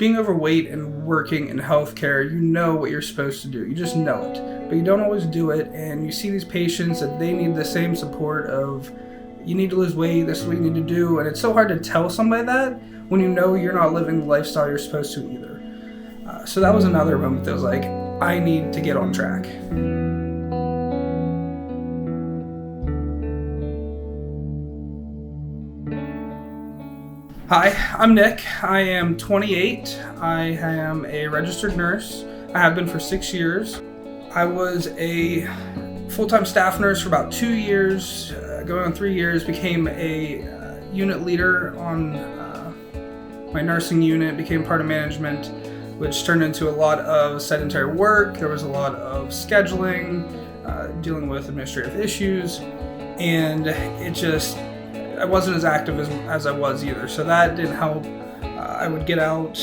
being overweight and working in healthcare, you know what you're supposed to do. You just know it, but you don't always do it. And you see these patients that they need the same support of, you need to lose weight, this is what you need to do. And it's so hard to tell somebody that when you know you're not living the lifestyle you're supposed to either. So that was another moment that was like, I need to get on track. Hi, I'm Nick. I am 28. I am a registered nurse. I have been for 6 years. I was a full-time staff nurse for about 2 years, going on 3 years, became a unit leader on my nursing unit, became part of management, which turned into a lot of sedentary work. There was a lot of scheduling, dealing with administrative issues, and I wasn't as active as I was either, so that didn't help. I would get out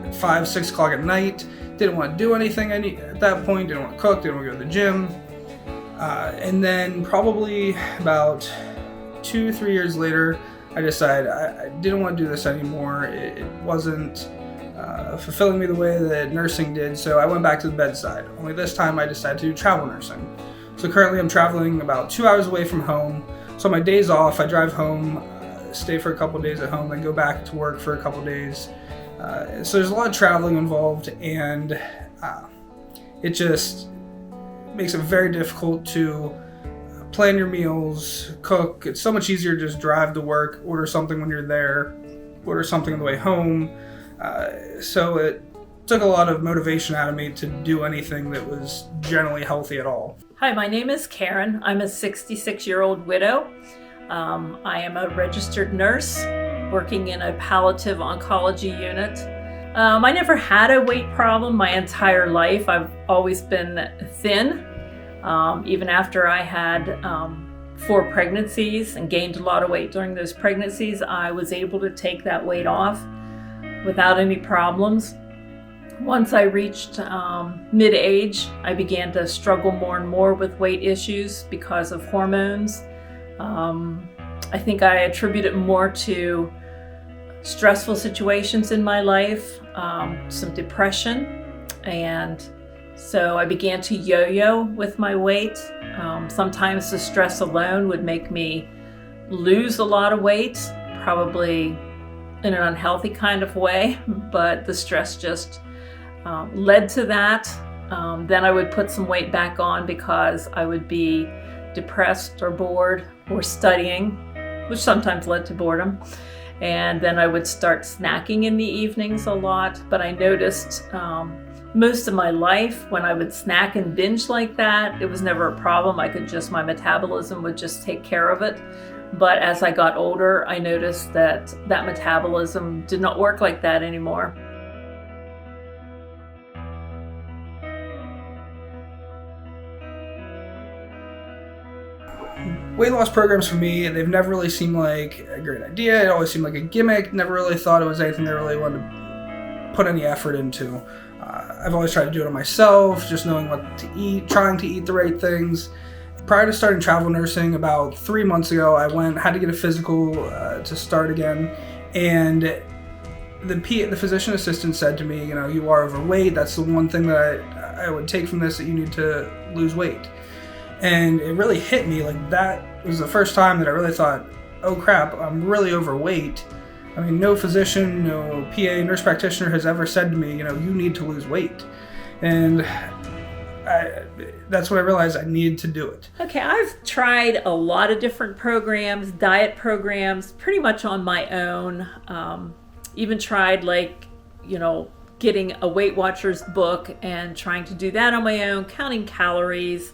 at 5, 6 o'clock at night, didn't want to do anything at that point, didn't want to cook, didn't want to go to the gym. And then probably about 2-3 years later, I decided I didn't want to do this anymore. It wasn't fulfilling me the way that nursing did, so I went back to the bedside. Only this time I decided to do travel nursing. So currently I'm traveling about 2 hours away from home. So my days off, I drive home, stay for a couple days at home, then go back to work for a couple days. So there's a lot of traveling involved, and it just makes it very difficult to plan your meals, cook. It's so much easier to just drive to work, order something when you're there, order something on the way home. So it took a lot of motivation out of me to do anything that was generally healthy at all. Hi, my name is Karen. I'm a 66-year-old widow. I am a registered nurse working in a palliative oncology unit. I never had a weight problem my entire life. I've always been thin. Even after I had 4 pregnancies and gained a lot of weight during those pregnancies, I was able to take that weight off without any problems. Once I reached mid-age, I began to struggle more and more with weight issues because of hormones. I think I attribute it more to stressful situations in my life, some depression, and so I began to yo-yo with my weight. Sometimes the stress alone would make me lose a lot of weight, probably in an unhealthy kind of way, but the stress just led to that. Then I would put some weight back on because I would be depressed or bored or studying, which sometimes led to boredom. And then I would start snacking in the evenings a lot. But I noticed most of my life when I would snack and binge like that, it was never a problem. My metabolism would just take care of it. But as I got older, I noticed that metabolism did not work like that anymore. Weight loss programs for me, they've never really seemed like a great idea. It always seemed like a gimmick. Never really thought it was anything I really wanted to put any effort into. I've always tried to do it on myself, just knowing what to eat, trying to eat the right things. Prior to starting travel nursing, about 3 months ago, I had to get a physical to start again, and the physician assistant said to me, you are overweight. That's the one thing that I would take from this, that you need to lose weight. And it really hit me, like that was the first time that I really thought, oh crap, I'm really overweight. I mean, no physician, no PA, nurse practitioner has ever said to me, you need to lose weight. And that's when I realized I needed to do it. Okay, I've tried a lot of different programs, diet programs, pretty much on my own. Even tried getting a Weight Watchers book and trying to do that on my own, counting calories.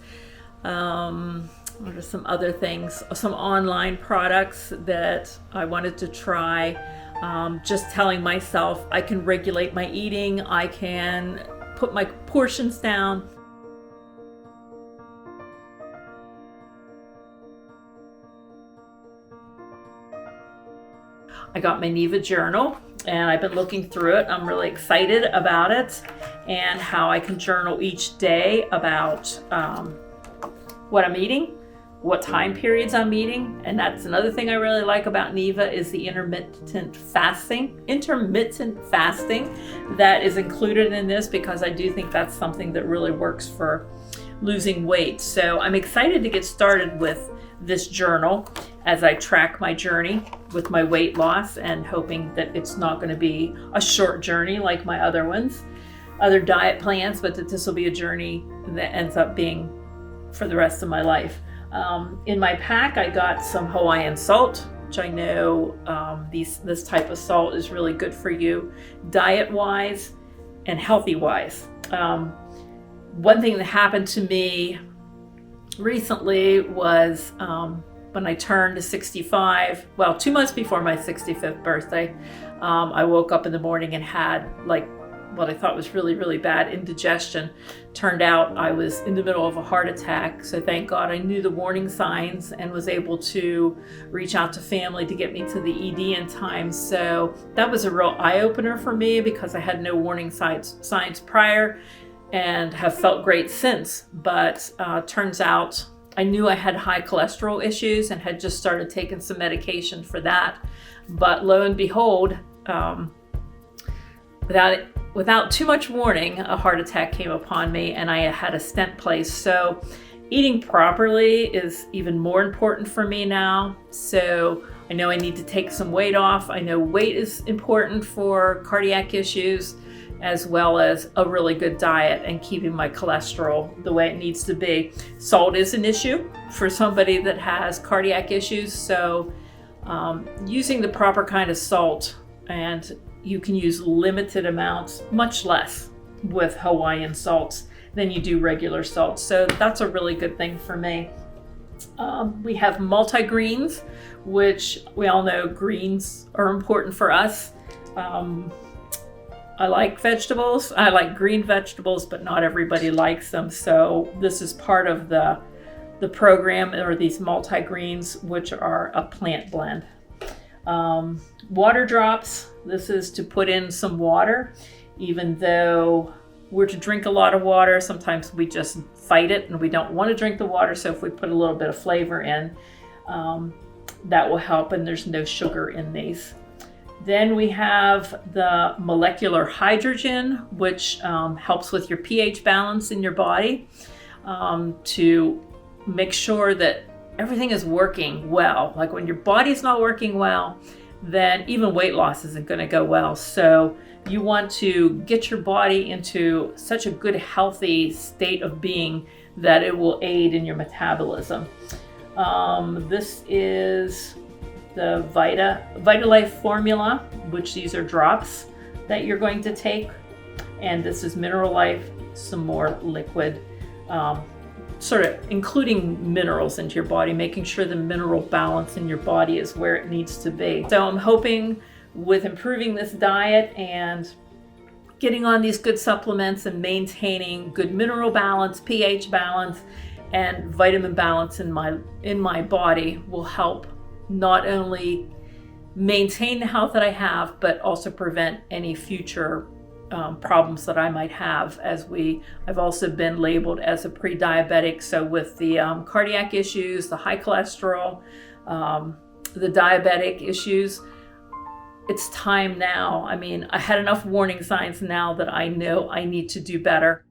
What are some other things? Some online products that I wanted to try. Just telling myself I can regulate my eating, I can put my portions down. I got my NIVA journal and I've been looking through it. I'm really excited about it and how I can journal each day about what I'm eating, what time periods I'm eating. And that's another thing I really like about NIVA is the intermittent fasting that is included in this, because I do think that's something that really works for losing weight. So I'm excited to get started with this journal as I track my journey with my weight loss, and hoping that it's not going to be a short journey like my other diet plans, but that this will be a journey that ends up being for the rest of my life. In my pack, I got some Hawaiian salt, which I know this type of salt is really good for you diet-wise and healthy-wise. One thing that happened to me recently was when I turned 65, 2 months before my 65th birthday, I woke up in the morning and had what I thought was really, really bad indigestion. Turned out I was in the middle of a heart attack. So thank God I knew the warning signs and was able to reach out to family to get me to the ED in time. So that was a real eye-opener for me, because I had no warning signs prior and have felt great since. But turns out I knew I had high cholesterol issues and had just started taking some medication for that. But lo and behold, without too much warning, a heart attack came upon me and I had a stent placed. So eating properly is even more important for me now. So I know I need to take some weight off. I know weight is important for cardiac issues, as well as a really good diet and keeping my cholesterol the way it needs to be. Salt is an issue for somebody that has cardiac issues. So using the proper kind of salt, and you can use limited amounts, much less with Hawaiian salts than you do regular salts. So that's a really good thing for me. We have multi-greens, which we all know greens are important for us. I like vegetables. I like green vegetables, but not everybody likes them. So this is part of the program, or these multi-greens, which are a plant blend. Water drops. This is to put in some water. Even though we're to drink a lot of water, sometimes we just fight it and we don't want to drink the water. So if we put a little bit of flavor in, that will help, and there's no sugar in these. Then we have the molecular hydrogen, which helps with your pH balance in your body, to make sure that everything is working well. Like when your body's not working well, then even weight loss isn't going to go well. So you want to get your body into such a good, healthy state of being that it will aid in your metabolism. This is the VitaLife formula, which these are drops that you're going to take. And this is Mineral Life, some more liquid, sort of including minerals into your body, making sure the mineral balance in your body is where it needs to be. So I'm hoping with improving this diet and getting on these good supplements and maintaining good mineral balance, pH balance, and vitamin balance in my body will help not only maintain the health that I have, but also prevent any future problems that I might have. I've also been labeled as a pre-diabetic, so with the cardiac issues, the high cholesterol, the diabetic issues, it's time now. I mean, I had enough warning signs now that I know I need to do better.